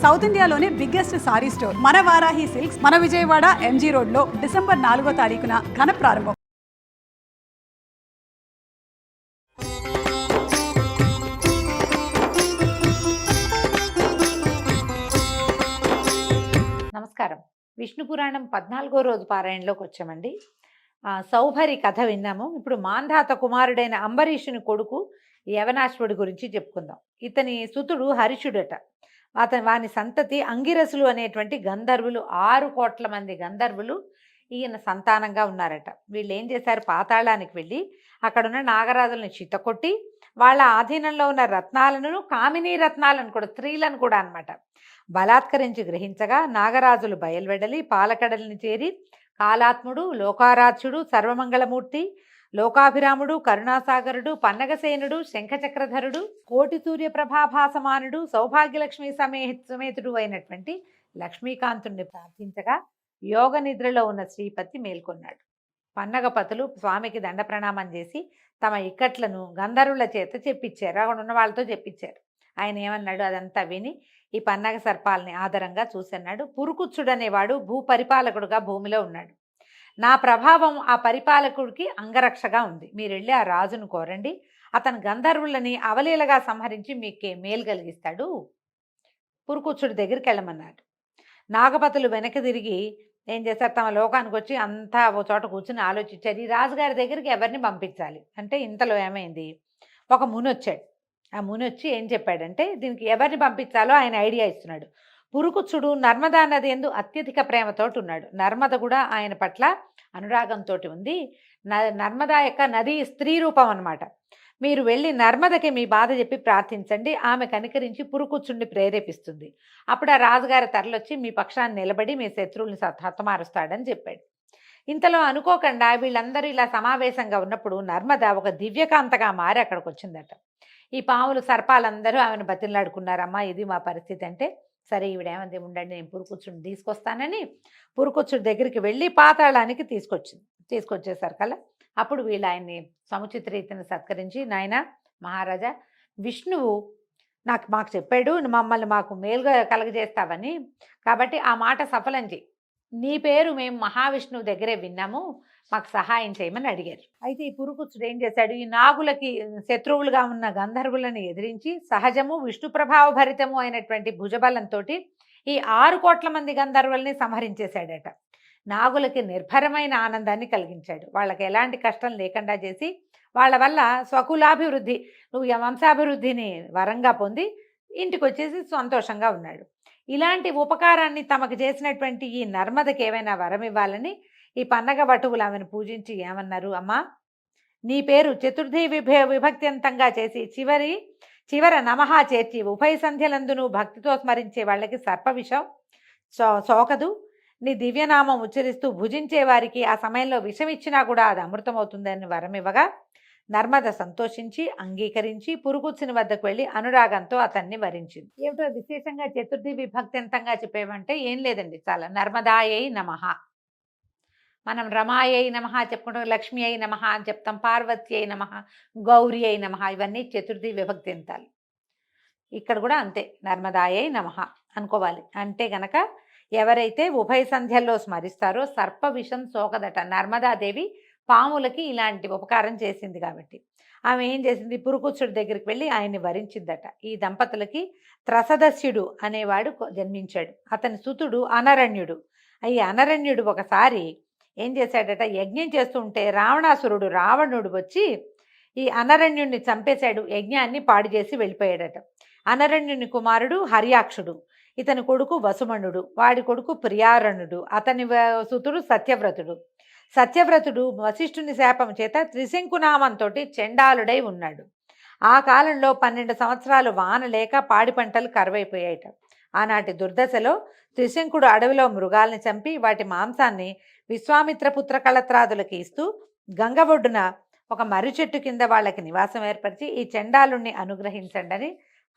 South ఇండియాలోనే biggest sorry store మన Varahi silks మన విజయవాడ ఎంజీ రోడ్ లో డిసెంబర్ 4వ తారీఖున ఘన ప్రారంభం. నమస్కారం. విష్ణు పురాణం 14వ రోజు పారాయణలోకి వచ్చామండి. సౌభరి కథ విన్నాము. ఇప్పుడు మాంధాత కుమారుడైన అంబరీషుని కొడుకు యవనాశ్వుడి గురించి చెప్పుకుందాం. ఇతని సుతుడు హరిషుడట. వాని సంతతి అంగిరసులు అనేటువంటి గంధర్వులు, 6 కోట్ల మంది గంధర్వులు ఈయన సంతానంగా ఉన్నారట. వీళ్ళు ఏం చేశారు, పాతాళానికి వెళ్ళి అక్కడున్న నాగరాజులను చితకొట్టి వాళ్ళ ఆధీనంలో ఉన్న రత్నాలను, కామినీ రత్నాలను కూడా, స్త్రీలను కూడా అనమాట బలాత్కరించి గ్రహించగా నాగరాజులు బయలువెడలి పాలకడలిని చేరి కాలాత్ముడు, లోకారాధ్యుడు, సర్వమంగళమూర్తి, లోకాభిరాముడు, కరుణాసాగరుడు, పన్నగసేనుడు, శంఖచక్రధరుడు, కోటి సూర్య ప్రభాభాసమానుడు, సౌభాగ్యలక్ష్మి సమేతుడు అయినటువంటి లక్ష్మీకాంతుణ్ణి ప్రార్థించగా యోగ నిద్రలో ఉన్న శ్రీపతి మేల్కొన్నాడు. పన్నగపతులు స్వామికి దండ ప్రణామం చేసి తమ ఇక్కట్లను గంధర్వుల చేత చెప్పించారు. అక్కడ ఉన్న వాళ్ళతో చెప్పించారు. ఆయన ఏమన్నాడు అదంతా విని ఈ పన్నగ సర్పాలని ఆదరంగా చూసన్నాడు. పురుకుచ్చుడనేవాడు భూపరిపాలకుడుగా భూమిలో ఉన్నాడు. నా ప్రభావం ఆ పరిపాలకుడికి అంగరక్షగా ఉంది. మీరు వెళ్ళి ఆ రాజును కోరండి. అతను గంధర్వులని అవలీలగా సంహరించి మీకే మేలు కలిగిస్తాడు. పురుకుచ్చుడి దగ్గరికి వెళ్ళమన్నాడు. నాగపతులు వెనక్కి తిరిగి ఏం చేశారు, తమ లోకానికి వచ్చి అంతా ఓ చోట కూర్చుని ఆలోచించారు. ఈ రాజుగారి దగ్గరికి ఎవరిని పంపించాలి అంటే ఇంతలో ఏమైంది, ఒక ముని వచ్చాడు. ఆ ముని వచ్చి ఏం చెప్పాడంటే దీనికి ఎవరిని పంపించాలో ఆయన ఐడియా ఇస్తున్నాడు. పురుకుచ్చుడు నర్మదా నది యందు అత్యధిక ప్రేమతోటి ఉన్నాడు. నర్మద కూడా ఆయన పట్ల అనురాగంతో ఉంది. నర్మదా యొక్క నది స్త్రీ రూపం అన్నమాట. మీరు వెళ్ళి నర్మదకి మీ బాధ చెప్పి ప్రార్థించండి. ఆమె కనికరించి పురుకుచ్చుడిని ప్రేరేపిస్తుంది. అప్పుడు ఆ రాజుగారి తరలొచ్చి మీ పక్షాన్ని నిలబడి మీ శత్రువుల్ని హతమారుస్తాడని చెప్పాడు. ఇంతలో అనుకోకుండా వీళ్ళందరూ ఇలా సమావేశంగా ఉన్నప్పుడు నర్మద ఒక దివ్యకాంతగా మారి అక్కడికి వచ్చిందట. ఈ పాములు సర్పాలందరూ ఆమెను బతిలాడుకున్నారమ్మా, ఇది మా పరిస్థితి అంటే, సరే ఈవిడేమంది, ఉండండి నేను పురుకుచ్చుడిని తీసుకొస్తానని పురుకుచ్చుడి దగ్గరికి వెళ్ళి పాతాళానికి తీసుకొచ్చేసారు కల్లా. అప్పుడు వీళ్ళు ఆయన్ని సముచిత రీతిని సత్కరించి, నాయన మహారాజా, విష్ణువు మాకు చెప్పాడు మమ్మల్ని మాకు మేలుగా కలగజేస్తావని, కాబట్టి ఆ మాట సఫలం చేయి. నీ పేరు మేము మహావిష్ణువు దగ్గరే విన్నాము, మాకు సహాయం చేయమని అడిగారు. అయితే ఈ పురుకుచ్చుడు ఏం చేశాడు, ఈ నాగులకి శత్రువులుగా ఉన్న గంధర్వులను ఎదిరించి సహజము విష్ణు ప్రభావ భరితము అయినటువంటి భుజబలంతో ఈ 6 కోట్ల మంది గంధర్వుల్ని సంహరించేశాడట. నాగులకి నిర్భరమైన ఆనందాన్ని కలిగించాడు. వాళ్ళకి ఎలాంటి కష్టం లేకుండా చేసి వాళ్ళ వల్ల స్వకులాభివృద్ధి, నువ్వు వంశాభివృద్ధిని వరంగా పొంది ఇంటికి వచ్చేసి సంతోషంగా ఉన్నాడు. ఇలాంటి ఉపకారాన్ని తమకు చేసినటువంటి ఈ నర్మదకి ఏమైనా వరం ఇవ్వాలని ఈ పన్నగ వటువులు ఆమెను పూజించి ఏమన్నారు, అమ్మా నీ పేరు చతుర్థి విభక్త్యంతంగా చేసి చివర నమః చేర్చి ఉభయ సంధ్యలందును భక్తితో స్మరించే వాళ్ళకి సర్పవిషం సోకదు. నీ దివ్యనామం ఉచ్చరిస్తూ భుజించే వారికి ఆ సమయంలో విషం ఇచ్చినా కూడా అది అమృతమవుతుందని వరం ఇవ్వగా నర్మద సంతోషించి అంగీకరించి పురుకుచ్చుని వద్దకు వెళ్ళి అనురాగంతో అతన్ని వరించింది. ఏమిటో విశేషంగా చతుర్థి విభక్త్యంతంగా చెప్పేవంటే ఏం లేదండి, చాలా నర్మదాయై నమః, మనం రమాయై నమః చెప్పుకుంటాం, లక్ష్మి అయి నమః అని చెప్తాం, పార్వతి అయి నమః, గౌరీ అయి నమః, ఇవన్నీ చతుర్థి విభక్త్యంతాలు. ఇక్కడ కూడా అంతే, నర్మదాయై నమః అనుకోవాలి. అంటే గనక ఎవరైతే ఉభయ సంధ్యల్లో స్మరిస్తారో సర్ప విషం సోకదట. నర్మదాదేవి పాములకి ఇలాంటి ఉపకారం చేసింది కాబట్టి ఆమె ఏం చేసింది, పురుకుచ్చుడి దగ్గరికి వెళ్ళి ఆయన్ని వరించిందట. ఈ దంపతులకి త్రసదస్యుడు అనేవాడు జన్మించాడు. అతని సుతుడు అనరణ్యుడు. ఈ అనరణ్యుడు ఒకసారి ఏం చేశాడట, యజ్ఞం చేస్తుంటే రావణుడు వచ్చి ఈ అనరణ్యుడిని చంపేశాడు. యజ్ఞాన్ని పాడు చేసి వెళ్ళిపోయాడట. అనరణ్యుని కుమారుడు హర్యాక్షుడు, ఇతని కొడుకు వసుమణుడు, వాడి కొడుకు ప్రియారణుడు, అతని సుతుడు సత్యవ్రతుడు వశిష్ఠుని శాపం చేత త్రిశంకునామంతో చెండాలుడై ఉన్నాడు. ఆ కాలంలో 12 సంవత్సరాలు వాన లేక పాడి పంటలు కరువైపోయాయట. ఆనాటి దుర్దశలో త్రిశంకుడు అడవిలో మృగాల్ని చంపి వాటి మాంసాన్ని విశ్వామిత్ర పుత్ర కళత్రాదులకి ఇస్తూ గంగ ఒడ్డున ఒక మర్రి చెట్టు కింద వాళ్ళకి నివాసం ఏర్పరిచి ఈ చెండాలుణ్ణి అనుగ్రహించండి అని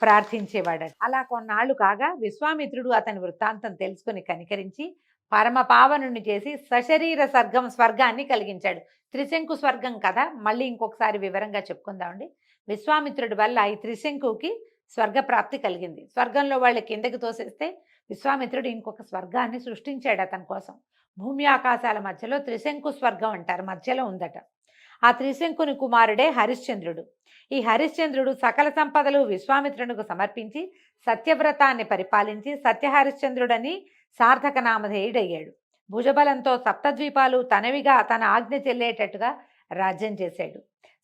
ప్రార్థించేవాడట. అలా కొన్నాళ్లు కాగా విశ్వామిత్రుడు అతని వృత్తాంతం తెలుసుకుని కనికరించి పరమ పావనుని చేసి సశరీర స్వర్గాన్ని కలిగించాడు. త్రిశంకు స్వర్గం కదా, మళ్ళీ ఇంకొకసారి వివరంగా చెప్పుకుందామండి. విశ్వామిత్రుడి వల్ల ఈ త్రిశంకుకి స్వర్గప్రాప్తి కలిగింది. స్వర్గంలో వాళ్ళు కిందకి తోసేస్తే విశ్వామిత్రుడు ఇంకొక స్వర్గాన్ని సృష్టించాడు అతని కోసం. భూమి ఆకాశాల మధ్యలో త్రిశంకు స్వర్గం అంటారు, మధ్యలో ఉందట. ఆ త్రిశంకుని కుమారుడే హరిశ్చంద్రుడు. ఈ హరిశ్చంద్రుడు సకల సంపదలు విశ్వామిత్రునికి సమర్పించి సత్యవ్రతాన్ని పరిపాలించి సత్యహరిశ్చంద్రుడని సార్థక నామధేయుడయ్యాడు. భుజబలంతో సప్తద్వీపాలు తనవిగా తన ఆజ్ఞ చెల్లేటట్టుగా రాజ్యం చేశాడు.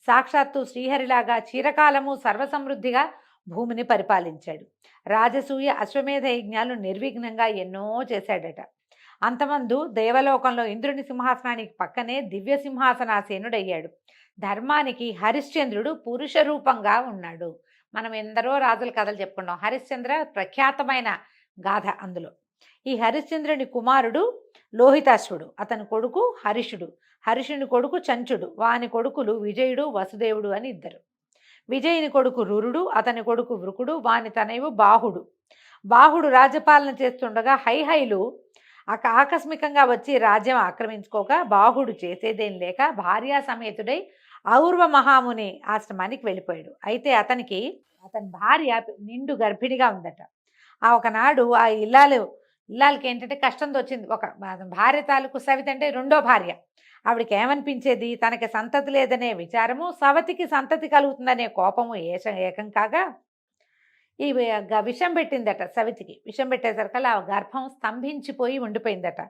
సాక్షాత్తు శ్రీహరిలాగా చిరకాలము సర్వసమృద్ధిగా భూమిని పరిపాలించాడు. రాజసూయ అశ్వమేధ యజ్ఞాలు నిర్విఘ్నంగా ఎన్నో చేశాడట. అంతమందు దేవలోకంలో ఇంద్రుని సింహాసనానికి పక్కనే దివ్య సింహాసనాసీనుడయ్యాడు. ధర్మానికి హరిశ్చంద్రుడు పురుష రూపంగా ఉన్నాడు. మనం ఎందరో రాజుల కథలు చెప్పుకున్నాం. హరిశ్చంద్ర ప్రఖ్యాతమైన గాథ అందులో. ఈ హరిశ్చంద్రుని కుమారుడు లోహితాశ్వుడు, అతని కొడుకు హరిషుడు, హరిషుని కొడుకు చంచుడు, వాని కొడుకులు విజయుడు వసుదేవుడు అని ఇద్దరు. విజయుని కొడుకు రురుడు, అతని కొడుకు వృకుడు, వాని తనయువు బాహుడు. బాహుడు రాజ్యపాలన చేస్తుండగా హైహైలు ఆకస్మికంగా వచ్చి రాజ్యం ఆక్రమించుకోగా బాహుడు చేసేదేం లేక భార్యా సమేతుడై ఔర్వ మహాముని ఆశ్రమానికి వెళ్ళిపోయాడు. అయితే అతని భార్య నిండు గర్భిణిగా ఉందట. ఒకనాడు ఆ ఇల్లాలకి ఏంటంటే కష్టం వచ్చింది. ఒక భార్య తాలూకు సవితి అంటే రెండో భార్య. ఆవిడకి ఏమనిపించేది, తనకి సంతతి లేదనే విచారము, సవతికి సంతతి కలుగుతుందనే కోపము ఏకం కాగా ఈ విషం పెట్టిందట. సవితికి విషం పెట్టేసరికల్లా ఆ గర్భం స్తంభించిపోయి ఉండిపోయిందట.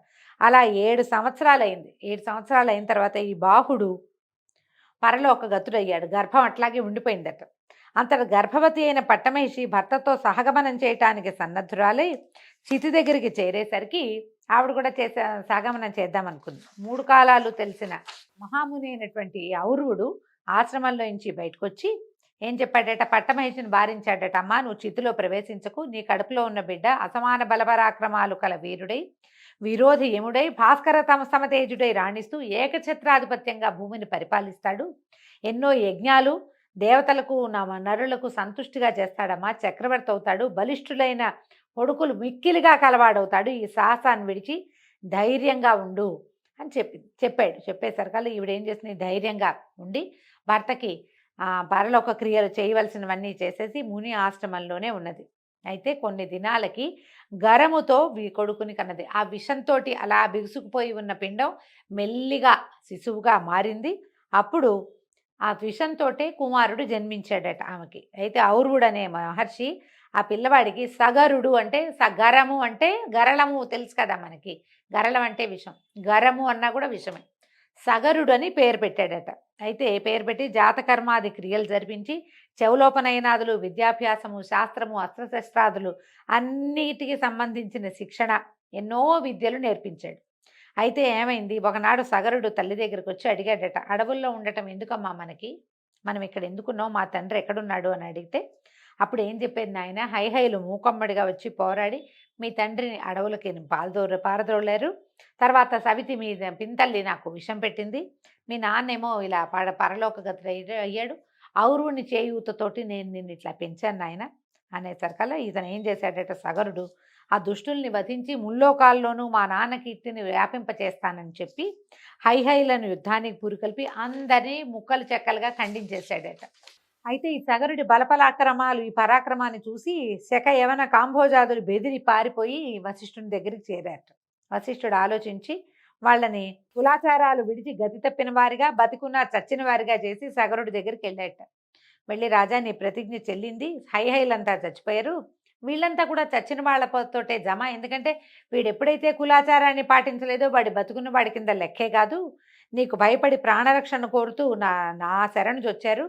అలా 7 సంవత్సరాలు అయింది. 7 సంవత్సరాలు అయిన తర్వాత ఈ బాహుడు పరలోక గతుడయ్యాడు. గర్భం అట్లాగే ఉండిపోయిందట. అంతట గర్భవతి అయిన పట్టమహిషి భర్తతో సహగమనం చేయటానికి సన్నద్ధురాలై చితి దగ్గరికి చేరేసరికి ఆవిడ కూడా సహగమనం చేద్దామనుకుంది. 3 కాలాలు తెలిసిన మహాముని అయినటువంటి ఔర్వుడు ఆశ్రమంలో నుంచి బయటకు వచ్చి ఏం చెప్పాడట, పట్టమహిషిని బారించాడట. అమ్మా, నువ్వు చితిలో ప్రవేశించకు. నీ కడుపులో ఉన్న బిడ్డ అసమాన బలపరాక్రమాలు కల వీరుడై విరోధి యముడై భాస్కర సమతేజుడై రాణిస్తూ ఏకఛత్రాధిపత్యంగా భూమిని పరిపాలిస్తాడు. ఎన్నో యజ్ఞాలు దేవతలకు నరులకు సంతుష్టిగా చేస్తాడమ్మా. చక్రవర్తి అవుతాడు. బలిష్ఠులైన కొడుకులు మిక్కిలిగా కలవాడవుతాడు. ఈ సాహసాన్ని విడిచి ధైర్యంగా ఉండు అని చెప్పాడు. చెప్పేసరికల్లా ఈవిడేం చేసింది, ధైర్యంగా ఉండి భర్తకి పరలోక క్రియలు చేయవలసినవన్నీ చేసేసి ముని ఆశ్రమంలోనే ఉన్నది. అయితే కొన్ని దినాలకి గరముతో కొడుకుని కన్నది. ఆ విషంతో అలా బిగుసుకుపోయి ఉన్న పిండం మెల్లిగా శిశువుగా మారింది. అప్పుడు ఆ విషంతో కుమారుడు జన్మించాడట ఆమెకి. అయితే ఔర్వుడు అనే మహర్షి ఆ పిల్లవాడికి సగరుడు అంటే గరము అంటే గరళము తెలుసు కదా మనకి. గరళం అంటే విషం, గరము అన్నా కూడా విషమే. సగరుడు అని పేరు పెట్టాడట. అయితే పేరు పెట్టి జాతకర్మాది క్రియలు జరిపించి చెవులోపనయనాదులు, విద్యాభ్యాసము, శాస్త్రము, అస్త్రశస్త్రాదులు అన్నిటికి సంబంధించిన శిక్షణ, ఎన్నో విద్యలు నేర్పించాడు. అయితే ఏమైంది, ఒకనాడు సగరుడు తల్లి దగ్గరికి వచ్చి అడిగాడట, అడవుల్లో ఉండటం ఎందుకమ్మా మనకి, మనం ఇక్కడ ఎందుకున్నావు, మా తండ్రి ఎక్కడున్నాడు అని అడిగితే అప్పుడు ఏం చెప్పేది, నాయన హైహైలు మూకమ్మడిగా వచ్చి పోరాడి మీ తండ్రిని అడవులకి పారదోలారు. తర్వాత సవితి మీ పింతల్లి నాకు విషం పెట్టింది. మీ నాన్నేమో ఇలా పరలోక గతి అయ్యాడు. ఔరుని చేయూతతోటి నేను నిన్ను ఇట్లా పెంచాను నాయన అనేసరికల్లా ఇతను ఏం చేశాడట, సగరుడు ఆ దుష్టుల్ని వధించి ముల్లోకాల్లోనూ మా నాన్న కీర్తిని వ్యాపింపచేస్తానని చెప్పి హైహైలను యుద్ధానికి పురికొల్పి అందరినీ ముక్కలు చెక్కలుగా ఖండించేశాడట. అయితే ఈ సగరుడి బలపరాక్రమాలు, ఈ పరాక్రమాన్ని చూసి శక యవన కాంభోజాదులు బెదిరి పారిపోయి వశిష్ఠుని దగ్గరికి చేరారట. వశిష్ఠుడు ఆలోచించి వాళ్ళని కులాచారాలు విడిచి గతి తప్పిన వారిగా, బతికున్న చచ్చిన వారిగా చేసి సగరుడి దగ్గరికి వెళ్ళాట. వెళ్ళి, రాజా నీ ప్రతిజ్ఞ చెల్లింది, హైహైలంతా చచ్చిపోయారు, వీళ్ళంతా కూడా చచ్చిన వాళ్ళతోటే జమ. ఎందుకంటే వీడు ఎప్పుడైతే కులాచారాన్ని పాటించలేదో వాడి బతుకున్న వాడి కింద లెక్కే కాదు. నీకు భయపడి ప్రాణరక్షణ కోరుతూ నా శరణు వచ్చారు.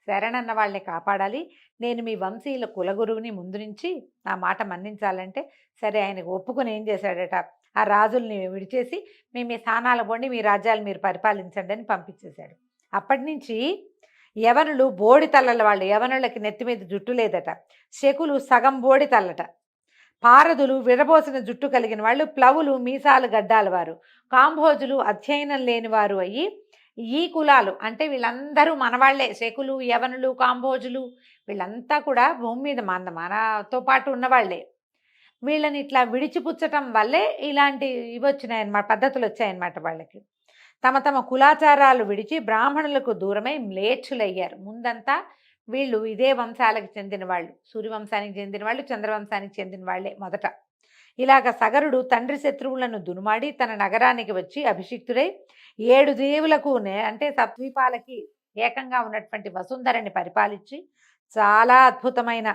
శరణన్న వాళ్ళని కాపాడాలి. నేను మీ వంశీయుల కులగురువుని ముందు నుంచి నా మాట మన్నించాలంటే సరే ఆయనకు ఒప్పుకొని ఏం చేశాడట, ఆ రాజుల్ని విడిచేసి మీ స్థానాల పోండి, మీ రాజ్యాలు మీరు పరిపాలించండి అని పంపించేశాడు. అప్పటి నుంచి యవనులు బోడి తల్లల వాళ్ళు, యవనులకి నెత్తి మీద జుట్టు లేదట. శకులు సగం బోడి తల్లట. పారదులు విరబోసిన జుట్టు కలిగిన వాళ్ళు, ప్లవులు మీసాలు గడ్డాల వారు, కాంభోజులు అధ్యయనం లేని వారు అయ్యి ఈ కులాలు అంటే వీళ్ళందరూ మనవాళ్లే. శకులు, యవనులు, కాంభోజులు వీళ్ళంతా కూడా భూమి మీద మనతో పాటు ఉన్నవాళ్లే. వీళ్ళని ఇట్లా విడిచిపుచ్చటం వల్లే ఇలాంటి ఇవి వచ్చినాయన్నమాట, పద్ధతులు వచ్చాయన్నమాట. వాళ్ళకి తమ తమ కులాచారాలు విడిచి బ్రాహ్మణులకు దూరమై మ్లేచ్చులయ్యారు. ముందంతా వీళ్ళు ఇదే వంశాలకు చెందిన వాళ్ళు, సూర్యవంశానికి చెందిన వాళ్ళు, చంద్రవంశానికి చెందిన వాళ్ళే మొదట. ఇలాగ సగరుడు తండ్రి శత్రువులను దునుమాడి తన నగరానికి వచ్చి అభిషిక్తుడై 7 దేవులకు అంటే సప్ద్వీపాలకి ఏకంగా ఉన్నటువంటి వసుంధరని పరిపాలించి చాలా అద్భుతమైన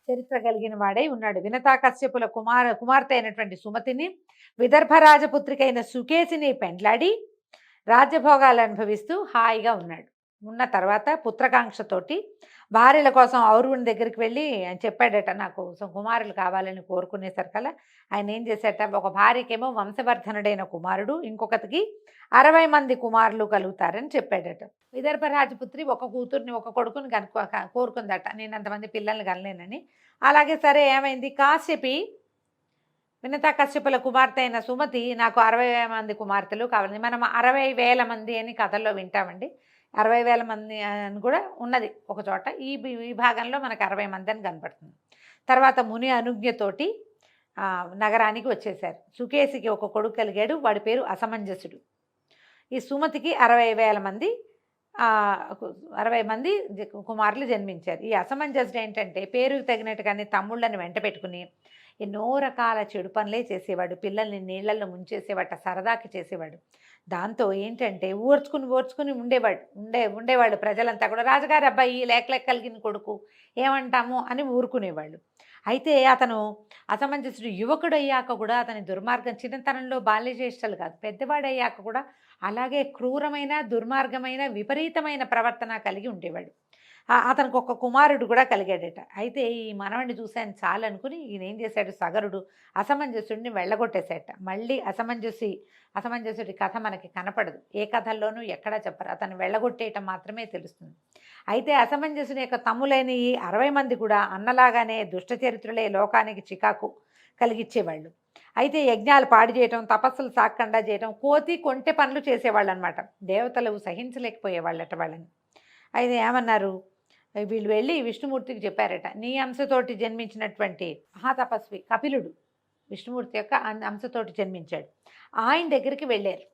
చరిత్ర కలిగిన వాడై ఉన్నాడు. వినతాకశ్యపుల కుమార్తె అయినటువంటి సుమతిని, విదర్భ రాజపుత్రిక అయిన సుకేసిని పెండ్లాడి రాజ్యభోగాలు అనుభవిస్తూ హాయిగా ఉన్నాడు. ఉన్న తర్వాత పుత్రకాంక్షతోటి భార్యల కోసం ఔరువుని దగ్గరికి వెళ్ళి ఆయన చెప్పాడట, నాకు కుమారులు కావాలని కోరుకునేసరికల్లా ఆయన ఏం చేశాట, ఒక భార్యకేమో వంశవర్ధనుడైన కుమారుడు, ఇంకొకటికి 60 మంది కుమారులు కలుగుతారని చెప్పాడట. విదర్భ రాజపుత్రి ఒక కూతుర్ని ఒక కొడుకుని కోరుకుందట, నేను అంతమంది పిల్లల్ని కనలేనని. అలాగే సరే ఏమైంది, కాశ్యపి వినతా కశ్యపుల కుమార్తె అయిన సుమతి నాకు 60 మంది కుమార్తెలు కావాలి. మనం 60,000 మంది అని కథల్లో వింటామండి. 60,000 మంది అని కూడా ఉన్నది ఒక చోట. ఈ భాగంలో మనకు 60 మంది అని కనపడుతుంది. తర్వాత ముని అనుజ్ఞతోటి నగరానికి వచ్చేశారు. సుకేసికి ఒక కొడుకు కలిగాడు, వాడి పేరు అసమంజసుడు. ఈ సుమతికి 60,000 మంది 60 మంది కుమారులు జన్మించారు. ఈ అసమంజసుడు ఏంటంటే పేరుకు తగినట్టుగానే తమ్ముళ్ళని వెంట పెట్టుకుని ఎన్నో రకాల చెడు పనులే చేసేవాడు. పిల్లల్ని నీళ్ళల్లో ముంచేసేవాట, సరదాకి చేసేవాడు. దాంతో ఏంటంటే ఓర్చుకుని ఉండేవాళ్ళు ప్రజలంతా కూడా, రాజుగారి అబ్బాయి లేక కలిగిన కొడుకు ఏమంటాము అని ఊరుకునేవాళ్ళు. అయితే అతను అసమంజసుడు యువకుడు అయ్యాక కూడా అతని దుర్మార్గం, చిన్నతనంలో బాల్య చేష్టలు కాదు, పెద్దవాడయ్యాక కూడా అలాగే క్రూరమైన దుర్మార్గమైన విపరీతమైన ప్రవర్తన కలిగి ఉండేవాడు. అతనికి ఒక కుమారుడు కూడా కలిగాడట. అయితే ఈ మనవడిని చూశాను చాలు అనుకుని ఈయన ఏం చేశాడు, సగరుడు అసమంజసుడిని వెళ్ళగొట్టేశాట. మళ్ళీ అసమంజసుడి కథ మనకి కనపడదు, ఏ కథల్లోనూ ఎక్కడా చెప్పరు, అతను వెళ్ళగొట్టేయటం మాత్రమే తెలుస్తుంది. అయితే అసమంజసుని యొక్క తమ్ములైన ఈ 60 మంది కూడా అన్నలాగానే దుష్ట చరిత్రలే లోకానికి చికాకు కలిగించేవాళ్ళు. అయితే యజ్ఞాలు పాడు చేయటం, తపస్సులు సాగకుండా చేయటం, కోతి కొంటె పనులు చేసేవాళ్ళు అనమాట. దేవతలు సహించలేకపోయేవాళ్ళట వాళ్ళని. అయితే ఏమన్నారు, వీళ్ళు వెళ్ళి విష్ణుమూర్తికి చెప్పారట, నీ అంశతోటి జన్మించినటువంటి మహాతపస్వి కపిలుడు విష్ణుమూర్తి యొక్క అంశతోటి జన్మించాడు, ఆయన దగ్గరికి వెళ్ళారు.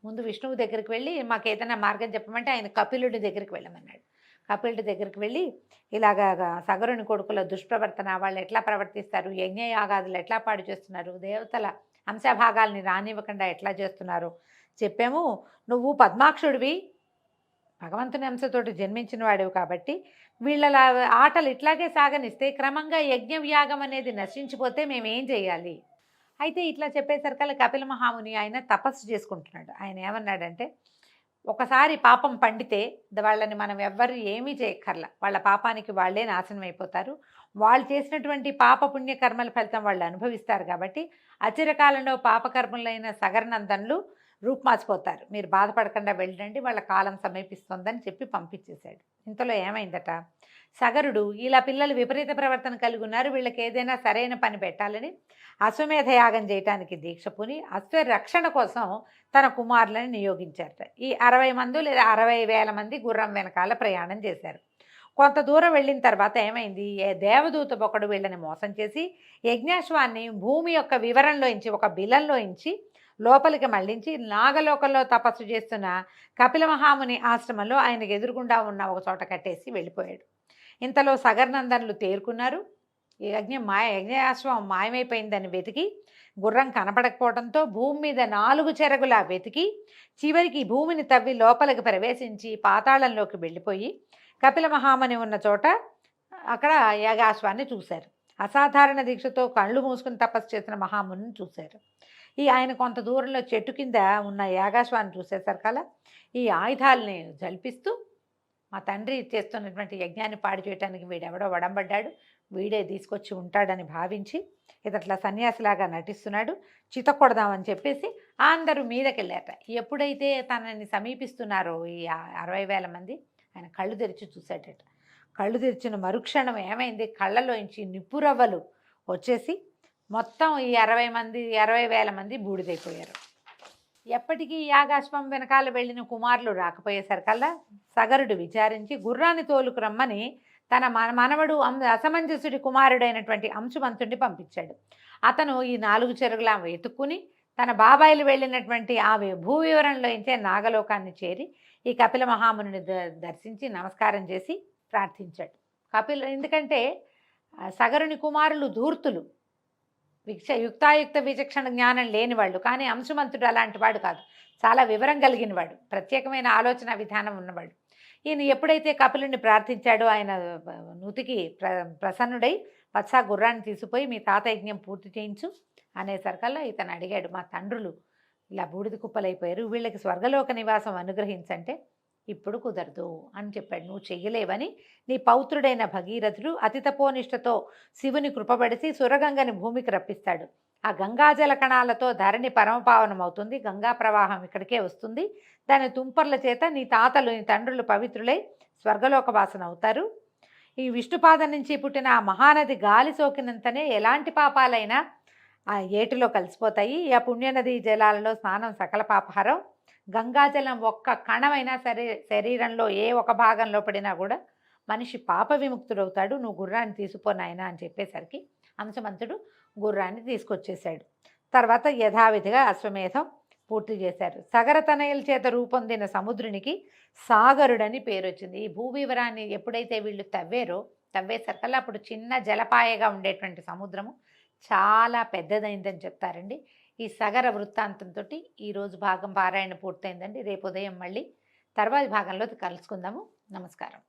ముందు విష్ణువు దగ్గరికి వెళ్ళి మాకు ఏదైనా మార్గం చెప్పమంటే ఆయన కపిలుడి దగ్గరికి వెళ్ళమన్నాడు. కపిలుడి దగ్గరికి వెళ్ళి ఇలాగా సగరుని కొడుకుల దుష్ప్రవర్తన, వాళ్ళు ఎట్లా ప్రవర్తిస్తారు, యజ్ఞయాగాదులు ఎట్లా పాడు చేస్తున్నారు, దేవతల అంశభాగాల్ని రానివ్వకుండా ఎట్లా చేస్తున్నారు చెప్పాము. నువ్వు పద్మాక్షుడివి, భగవంతుని అంశతోటి జన్మించిన వాడివి కాబట్టి వీళ్ళ ఆటలు ఇట్లాగే సాగనిస్తే క్రమంగా యజ్ఞవ్యాగం అనేది నశించిపోతే మేమేం చేయాలి. అయితే ఇట్లా చెప్పేసరికల్లా కపిల మహాముని ఆయన తపస్సు చేసుకుంటున్నాడు. ఆయన ఏమన్నాడంటే, ఒకసారి పాపం పండితే వాళ్ళని మనం ఎవ్వరు ఏమీ చేయక్కర్లా, వాళ్ళ పాపానికి వాళ్ళే నాశనం అయిపోతారు. వాళ్ళు చేసినటువంటి పాప పుణ్యకర్మల ఫలితం వాళ్ళు అనుభవిస్తారు. కాబట్టి అచిరకాలంలో పాపకర్మలైన సగరనందన్లు రూపుమాసిపోతారు, మీరు బాధపడకుండా వెళ్ళండి, వాళ్ళ కాలం సమీపిస్తుందని చెప్పి పంపించేశాడు. ఇంతలో ఏమైందట, సగరుడు ఇలా పిల్లలు విపరీత ప్రవర్తన కలిగి ఉన్నారు, వీళ్ళకి ఏదైనా సరైన పని పెట్టాలని అశ్వమేధ యాగం చేయడానికి దీక్ష పూని అశ్వ రక్షణ కోసం తన కుమారులను నియోగించారట. ఈ 60 మంది లేదా 60,000 మంది గుర్రం వెనకాల ప్రయాణం చేశారు. కొంత దూరం వెళ్ళిన తర్వాత ఏమైంది, దేవదూత ఒకడు వీళ్ళని మోసం చేసి యజ్ఞాశ్వాన్ని భూమి యొక్క వివరంలోంచి ఒక బిలంలోంచి లోపలికి మళ్లించి నాగలోకంలో తపస్సు చేస్తున్న కపిల మహాముని ఆశ్రమంలో ఆయనకు ఎదురుగుండా ఉన్న ఒక చోట కట్టేసి వెళ్ళిపోయాడు. ఇంతలో సగరనందనులు తేరుకున్నారు. యజ్ఞాశ్వం మాయమైపోయిందని వెతికి గుర్రం కనపడకపోవడంతో భూమి మీద 4 చెరగులా వెతికి చివరికి భూమిని తవ్వి లోపలికి ప్రవేశించి పాతాళంలోకి వెళ్ళిపోయి కపిల మహాముని ఉన్న చోట అక్కడ యాగాశ్వాన్ని చూశారు. అసాధారణ దీక్షతో కళ్ళు మూసుకుని తపస్సు చేసిన మహామునిని చూశారు. ఆయన కొంత దూరంలో చెట్టు కింద ఉన్న యాగాశ్వాన్ని చూసేసరికల్లా ఈ ఆయుధాలని జల్పిస్తూ మా తండ్రి చేస్తున్నటువంటి యజ్ఞాన్ని పాడు చేయడానికి వీడెవడో వడంబడ్డాడు, వీడే తీసుకొచ్చి ఉంటాడని భావించి ఇదట్లా సన్యాసిలాగా నటిస్తున్నాడు, చితకొడదామని చెప్పేసి అందరూ మీదకెళ్ళారట. ఎప్పుడైతే తనని సమీపిస్తున్నారో ఈ 60,000 మంది, ఆయన కళ్ళు తెరిచి చూశాడట. కళ్ళు తెరిచిన మరుక్షణం ఏమైంది, కళ్ళలోంచి నిప్పురవ్వలు వచ్చేసి మొత్తం ఈ 60,000 మంది బూడిదైపోయారు. ఎప్పటికీ యాగాశ్వం వెనకాల వెళ్ళిన కుమారులు రాకపోయేసరికల్లా సగరుడు విచారించి గుర్రాన్ని తోలుకురమ్మని తన మనవడు అసమంజసుడి కుమారుడైనటువంటి అంశుమంతుడిని పంపించాడు. అతను ఈ 4 చెరుగులా వెతుక్కుని తన బాబాయిలు వెళ్ళినటువంటి ఆ భూ వివరంలో ఇంచే నాగలోకాన్ని చేరి ఈ కపిల మహాముని దర్శించి నమస్కారం చేసి ప్రార్థించాడు. ఎందుకంటే సగరుని కుమారులు ధూర్తులు, యుక్తాయుక్త విచక్షణ జ్ఞానం లేనివాళ్ళు. కానీ అంశుమంతుడు అలాంటి వాడు కాదు, చాలా వివరం కలిగిన వాడు, ప్రత్యేకమైన ఆలోచన విధానం ఉన్నవాడు. ఈయన ఎప్పుడైతే కపిలుని ప్రార్థించాడో ఆయన నుతికి ప్రసన్నుడై వత్స గుర్రాన్ని తీసుకుపోయి మీ తాత యజ్ఞం పూర్తి చేయించు అనేసరికల్లా ఇతను అడిగాడు, మా తండ్రులు ఇలా బూడిద కుప్పలైపోయారు, వీళ్ళకి స్వర్గలోక నివాసం అనుగ్రహించంటే ఇప్పుడు కుదరదు అని చెప్పాడు. నువ్వు చెయ్యలేవని నీ పౌత్రుడైన భగీరథుడు అతి తపోనిష్టతో శివుని కృపబడిసి సురగంగని భూమికి రప్పిస్తాడు. ఆ గంగాజల కణాలతో ధరణి పరమపావనం అవుతుంది, గంగా ప్రవాహం ఇక్కడికే వస్తుంది. దాని తుంపర్ల చేత నీ తాతలు నీ తండ్రులు పవిత్రులై స్వర్గలోక వాసన అవుతారు. ఈ విష్ణుపాదం నుంచి పుట్టిన ఆ మహానది గాలి సోకినంతనే ఎలాంటి పాపాలైనా ఆ ఏటిలో కలిసిపోతాయి. ఆ పుణ్యనది జలాలలో స్నానం సకల పాపహారం. గంగాజలం ఒక్క కణమైనా సరే శరీరంలో ఏ ఒక భాగంలో పడినా కూడా మనిషి పాప విముక్తుడవుతాడు. నువ్వు గుర్రాన్ని తీసుకుపోనాయనా అని చెప్పేసరికి అంశమంతుడు గుర్రాన్ని తీసుకొచ్చేశాడు. తర్వాత యథావిధిగా అశ్వమేధం పూర్తి చేశారు. సగరతనయుల చేత రూపొందిన సముద్రునికి సాగరుడని పేరు వచ్చింది. ఈ భూవివరాన్ని ఎప్పుడైతే వీళ్ళు తవ్వేసరికల్లా అప్పుడు చిన్న జలపాయగా ఉండేటువంటి సముద్రము చాలా పెద్దదైందని చెప్తారండి. ఈ సగర వృత్తాంతంతో ఈరోజు భాగం పారాయణ పూర్తయిందండి. రేపు ఉదయం మళ్ళీ తర్వాతి భాగంలో కలుసుకుందాము. నమస్కారం.